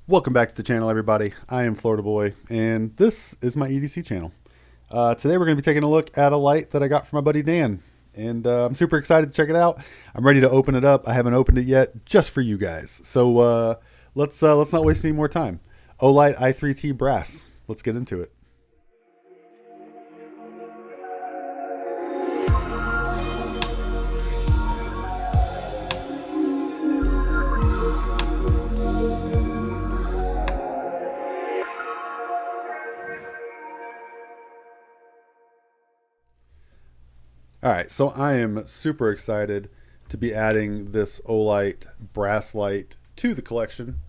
Welcome back to the channel, everybody. I am Florida Boy, and this is my EDC channel. Today we're going to be taking a look at a light that I got from my buddy Dan, and I'm super excited to check it out. I'm ready to open it up. I haven't opened it yet, just for you guys. So let's not waste any more time. Olight i3T brass. Let's get into it. All right, so I am super excited to be adding this Olight brass light to the collection.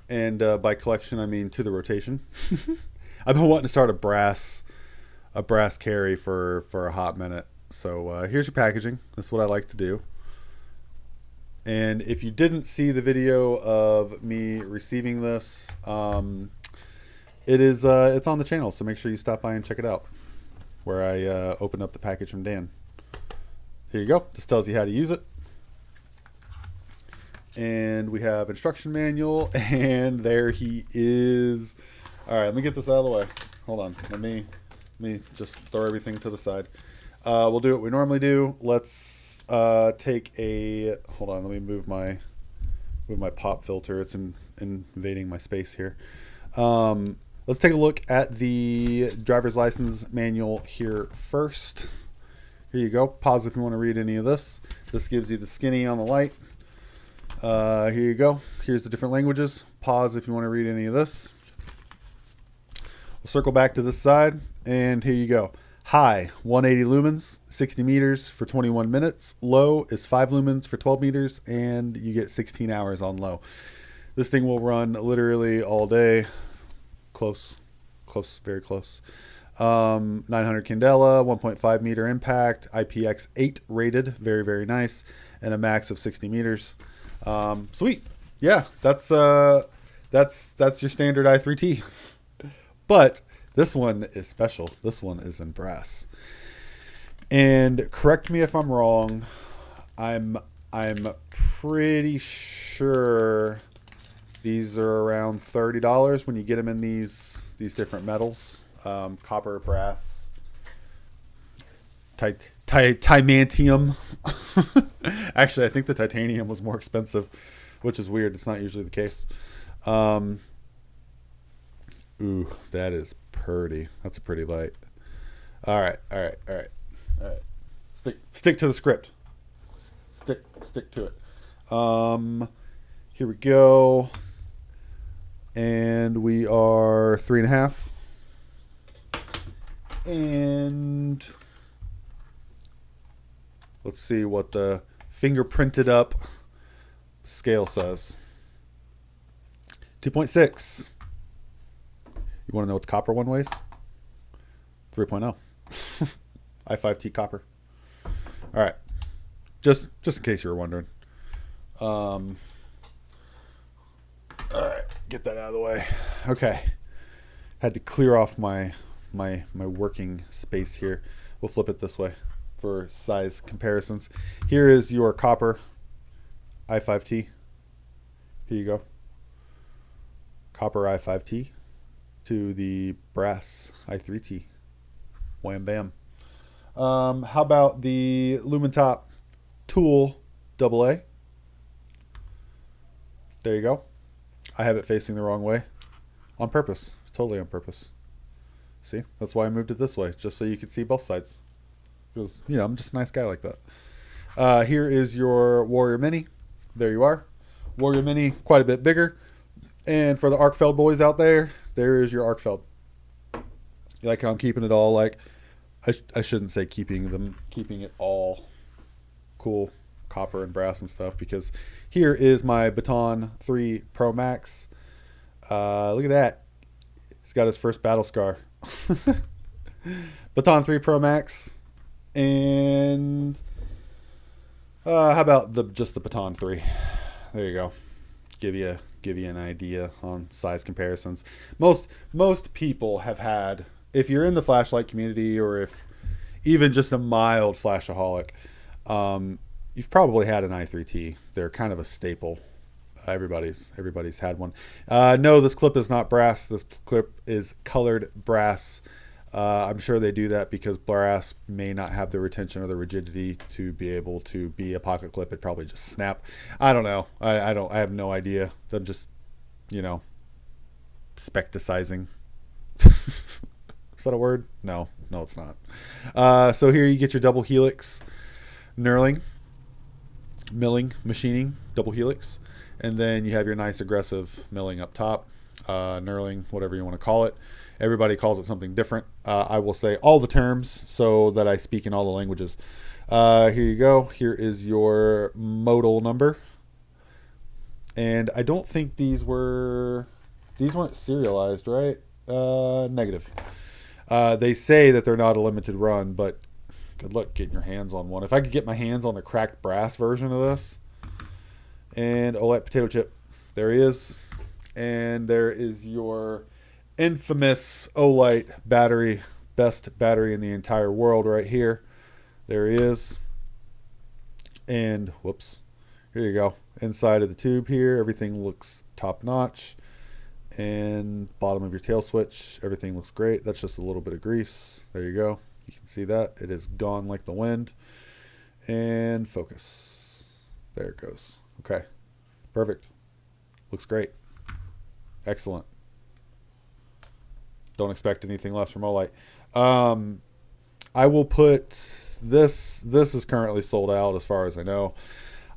And by collection, I mean to the rotation. I've been wanting to start a brass carry for a hot minute. So here's your packaging. That's what I like to do. And if you didn't see the video of me receiving this, it's on the channel. So make sure you stop by and check it out, where I opened up the package from Dan. Here you go. This tells you how to use it. And we have instruction manual, and there he is. All right, let me get this out of the way. Hold on. Let me just throw everything to the side. We'll do what we normally do. Let's take a, hold on, let me move my pop filter. It's invading my space here. Let's take a look at the driver's license manual here first. Here you go. Pause if you want to read any of this. This gives you the skinny on the light. Here you go. Here's the different languages. Pause if you want to read any of this. We'll circle back to this side, and here you go. High, 180 lumens, 60 meters for 21 minutes. Low is 5 lumens for 12 meters, and you get 16 hours on low. This thing will run literally all day. Close, very close. 900 candela, 1.5 meter impact, IPX8 rated, very, very nice, and a max of 60 meters. Sweet. Yeah, that's your standard i3T. But this one is special. This one is in brass. And correct me if I'm wrong. I'm pretty sure these are around $30 when you get them in these different metals. Copper, brass, titanium. Actually, I think the titanium was more expensive, which is weird. It's not usually the case. Ooh, that is pretty. That's a pretty light. All right. Stick to the script. Stick to it. Here we go. And we are 3.5. And let's see what the fingerprinted up scale says. 2.6. You want to know what the copper one weighs? 3.0. i5T copper. All right. Just in case you were wondering. All right. Get that out of the way. Okay. Had to clear off my working space here. We'll flip it this way for size comparisons. Here is your copper i5T. Here you go. Copper i5T to the brass i3T. Wham bam. How about the Lumentop Tool AA? There you go. I have it facing the wrong way on purpose. Totally on purpose. See, that's why I moved it this way, just so you could see both sides. Because, I'm just a nice guy like that. Here is your Warrior Mini. There you are. Warrior Mini, quite a bit bigger. And for the Arkfeld boys out there, there is your Arkfeld. You like how I'm keeping it all like, I shouldn't say keeping it all cool, copper and brass and stuff, because here is my Baton 3 Pro Max. Look at that. He's got his first battle scar. Baton 3 Pro Max. And how about just the Baton 3? There you go. Give you an idea on size comparisons. Most people have had, if you're in the flashlight community, or if even just a mild flashaholic, you've probably had an i3T. They're kind of a staple Everybody's had one. No, this clip is not brass. This clip is colored brass. I'm sure they do that because brass may not have the retention or the rigidity to be able to be a pocket clip. It'd probably just snap. I don't know. I have no idea. I'm just, specticizing. Is that a word? No, it's not. So here you get your double helix knurling, milling, machining, double helix. And then you have your nice aggressive milling up top, knurling, whatever you want to call it. Everybody calls it something different. I will say all the terms so that I speak in all the languages. Here you go. Here is your modal number. And I don't think these weren't serialized, right? Negative. They say that they're not a limited run, but good luck getting your hands on one. If I could get my hands on the cracked brass version of this. And Olight potato chip. There he is. And there is your infamous Olight battery. Best battery in the entire world right here. There he is. And whoops. Here you go. Inside of the tube here, everything looks top notch. And bottom of your tail switch, everything looks great. That's just a little bit of grease. There you go. You can see that. It is gone like the wind. And focus. There it goes. Okay. Perfect. Looks great. Excellent. Don't expect anything less from Olight. I will put this is currently sold out as far as I know.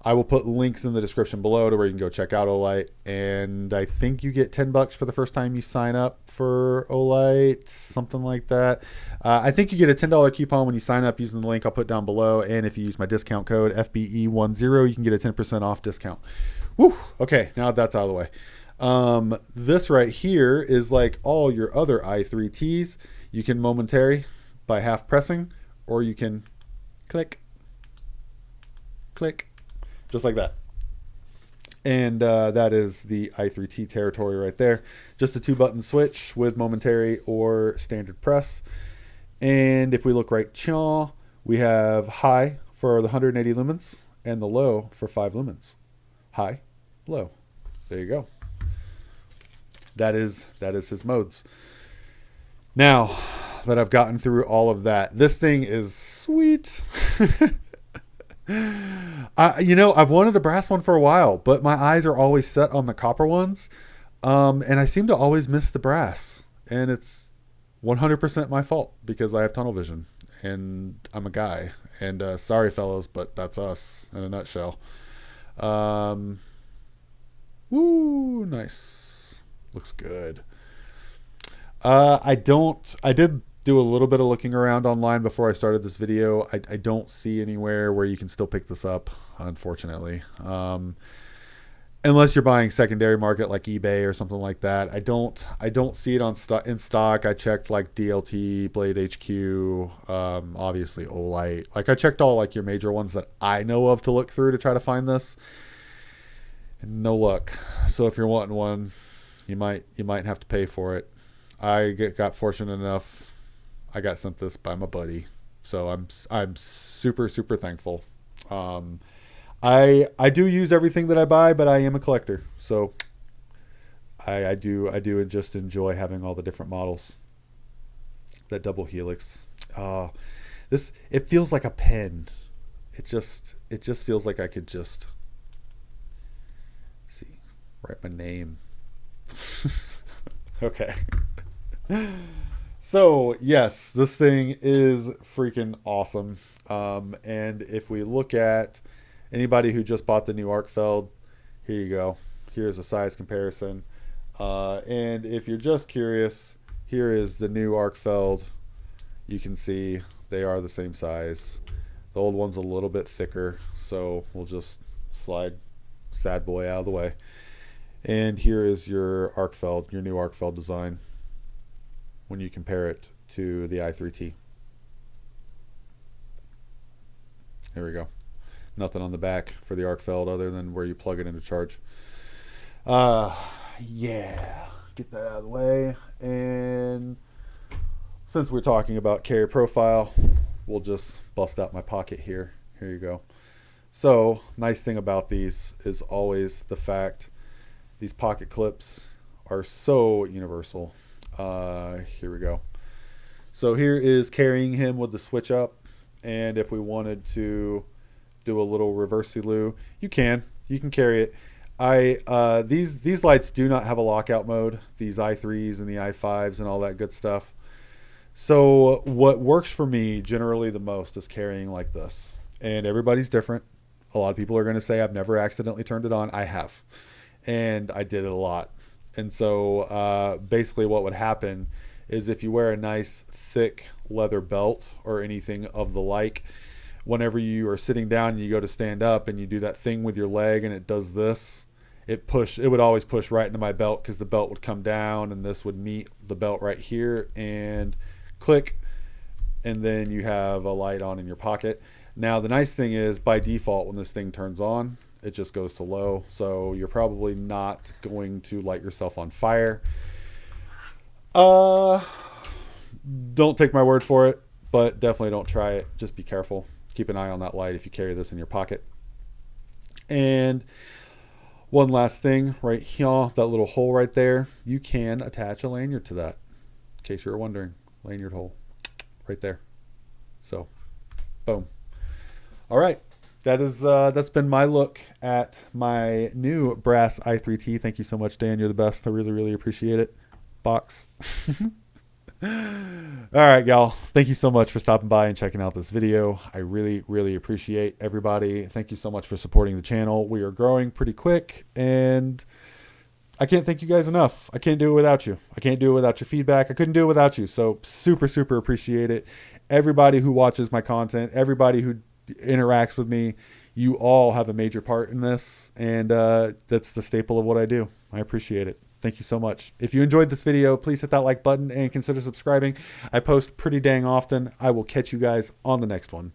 I will put links in the description below to where you can go check out Olight. And I think you get $10 for the first time you sign up for Olight, something like that. I think you get a $10 coupon when you sign up using the link I'll put down below. And if you use my discount code FBE10, you can get a 10% off discount. Whew. Okay, now that's out of the way. This right here is like all your other i3Ts. You can momentary by half pressing, or you can click, just like that. And that is the i3T territory right there. Just a 2-button switch with momentary or standard press. And if we look right chaw, we have high for the 180 lumens and the low for 5 lumens. High, low. There you go. That is his modes. Now that I've gotten through all of that, this thing is sweet. I've wanted a brass one for a while, but my eyes are always set on the copper ones. And I seem to always miss the brass, and it's 100% my fault because I have tunnel vision and I'm a guy, and sorry fellows, but that's us in a nutshell. Woo, nice. Looks good. I did do a little bit of looking around online before I started this video. I don't see anywhere where you can still pick this up, unfortunately. Unless you're buying secondary market like eBay or something like that. I don't see it in stock. I checked like DLT, Blade HQ, obviously Olight. Like I checked all like your major ones that I know of to look through to try to find this. And no luck. So if you're wanting one, you might have to pay for it. I got fortunate enough. I got sent this by my buddy, so I'm super thankful. I do use everything that I buy, but I am a collector, so I do just enjoy having all the different models. That double helix, it feels like a pen. It just feels like I could just write my name. Okay. So yes, this thing is freaking awesome. And if we look at anybody who just bought the new Arkfeld, here you go. Here's a size comparison. And if you're just curious, here is the new Arkfeld. You can see they are the same size. The old one's a little bit thicker, so we'll just slide sad boy out of the way. And here is your Arkfeld, your new Arkfeld design, when you compare it to the i3T. Here we go. Nothing on the back for the Arkfeld other than where you plug it into charge. Yeah, get that out of the way. And since we're talking about carrier profile, we'll just bust out my pocket here. Here you go. So, nice thing about these is always the fact These pocket clips are so universal. Here we go. So here is carrying him with the switch up. And if we wanted to do a little reverse-loo, you can carry it. These lights do not have a lockout mode, these i3s and the i5s and all that good stuff. So what works for me generally the most is carrying like this. And everybody's different. A lot of people are going to say I've never accidentally turned it on. I have. And I did it a lot. And so basically what would happen is if you wear a nice thick leather belt or anything of the like, whenever you are sitting down and you go to stand up and you do that thing with your leg and it does this, it would always push right into my belt because the belt would come down and this would meet the belt right here and click, and then you have a light on in your pocket. Now the nice thing is by default when this thing turns on, it just goes to low, so you're probably not going to light yourself on fire. Don't take my word for it, but definitely don't try it. Just be careful. Keep an eye on that light if you carry this in your pocket. And one last thing right here, that little hole right there, you can attach a lanyard to that. In case you're wondering, lanyard hole right there. So, boom. All right. That's been my look at my new brass i3T. Thank you so much, Dan. You're the best. I really, really appreciate it. Box. All right, gal. Thank you so much for stopping by and checking out this video. I really, really appreciate everybody. Thank you so much for supporting the channel. We are growing pretty quick, and I can't thank you guys enough. I can't do it without you. I can't do it without your feedback. I couldn't do it without you. So super, super appreciate it. Everybody who watches my content, everybody who interacts with me, you all have a major part in this, and that's the staple of what I do. I appreciate it. Thank you so much. If you enjoyed this video, please hit that like button and consider subscribing. I post pretty dang often. I will catch you guys on the next one.